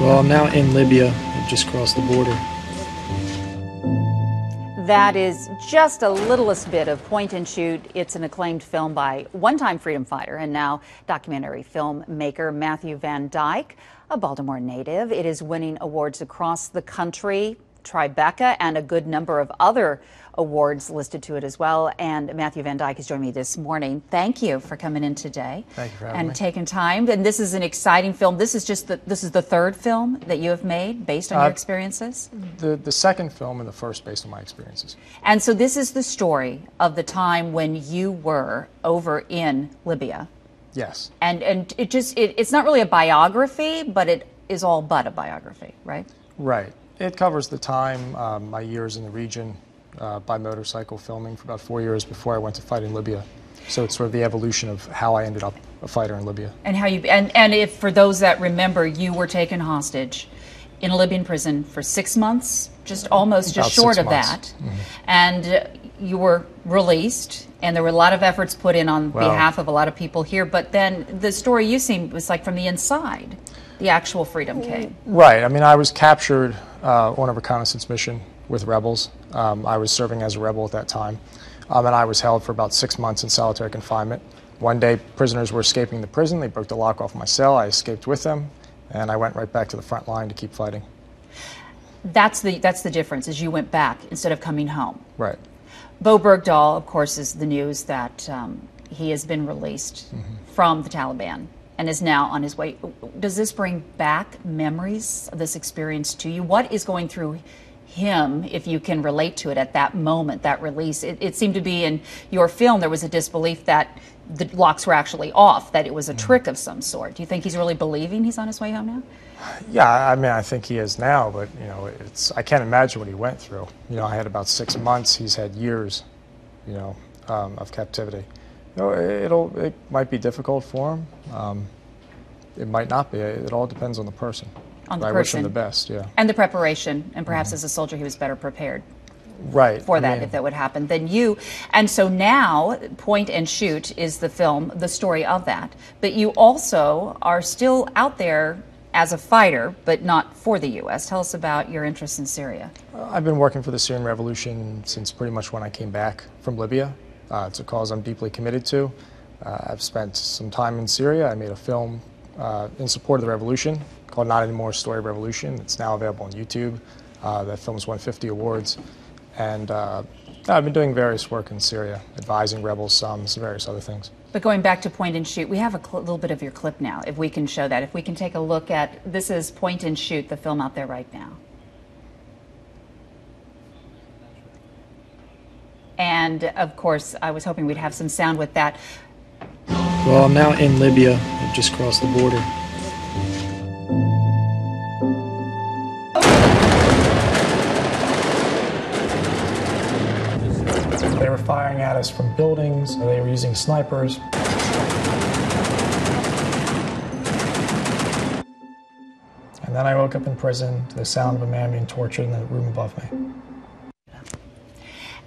Well, I'm now in Libya. I've just crossed the border. That is just a littlest bit of Point and Shoot. It's an acclaimed film by one-time freedom fighter and now documentary filmmaker Matthew Vandyke, a Baltimore native. It is winning awards across the country, Tribeca, and a good number of other awards listed to it as well. And Matthew Vandyke is joining me this morning. Thank you for coming in today. Thank you for having me. And taking time. And this is an exciting film. This is the third film that you have made based on your experiences? The second film and the first based on my experiences. And so this is the story of the time when you were over in Libya. Yes. And it's not really a biography, but it is all but a biography, right? Right. It covers the time, my years in the region, by motorcycle filming for about 4 years before I went to fight in Libya. So it's sort of the evolution of how I ended up a fighter in Libya. And how you and if for those that remember, you were taken hostage in a Libyan prison for 6 months, just short of that. Mm-hmm. And you were released, and there were a lot of efforts put in on behalf of a lot of people here. But then the story you seemed was like from the inside, the actual freedom came. Right. I mean, I was captured on a reconnaissance mission with rebels. I was serving as a rebel at that time, and I was held for about 6 months in solitary confinement. One day, prisoners were escaping the prison. They broke the lock off my cell. I escaped with them, and I went right back to the front line to keep fighting. That's the difference, is you went back instead of coming home. Right. Bo Bergdahl, of course, is the news that he has been released from the Taliban and is now on his way. Does this bring back memories of this experience to you? What is going through him, if you can relate to it at that moment, that release? It seemed to be in your film there was a disbelief that the locks were actually off, that it was a trick of some sort. Do you think he's really believing he's on his way home now? Yeah, I mean, I think he is now, but I can't imagine what he went through. I had about 6 months. He's had years, of captivity. It might be difficult for him. It might not be. It all depends on the person. I wish him the best, yeah. And the preparation, and perhaps as a soldier he was better prepared. Right. For that, if that would happen, than you. And so now, Point and Shoot is the film, the story of that. But you also are still out there as a fighter, but not for the U.S. Tell us about your interest in Syria. I've been working for the Syrian Revolution since pretty much when I came back from Libya. It's a cause I'm deeply committed to. I've spent some time in Syria. I made a film in support of the revolution called Not Anymore, Story of Revolution. It's now available on YouTube. That film's won 50 awards. And I've been doing various work in Syria, advising rebels, some various other things. But going back to Point and Shoot, we have a little bit of your clip now, if we can show that. If we can take a look at, this is Point and Shoot, the film out there right now. And of course, I was hoping we'd have some sound with that. Well, I'm now in Libya. I've just crossed the border. They were firing at us from buildings. They were using snipers. And then I woke up in prison to the sound of a man being tortured in the room above me.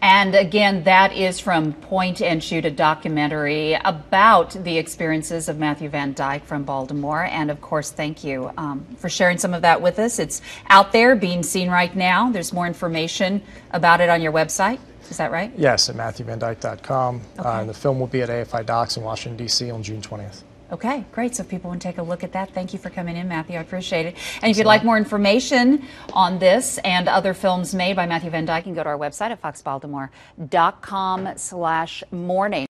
And again, that is from Point and Shoot, a documentary about the experiences of Matthew Vandyke from Baltimore. And of course, thank you for sharing some of that with us. It's out there being seen right now. There's more information about it on your website. Is that right? Yes, at MatthewVandyke.com. Okay. And the film will be at AFI Docs in Washington, D.C. on June 20th. Okay, great. So if people want to take a look at that, thank you for coming in, Matthew. I appreciate it. And if you'd like more information on this and other films made by Matthew Vandyke, you can go to our website at foxbaltimore.com/morning.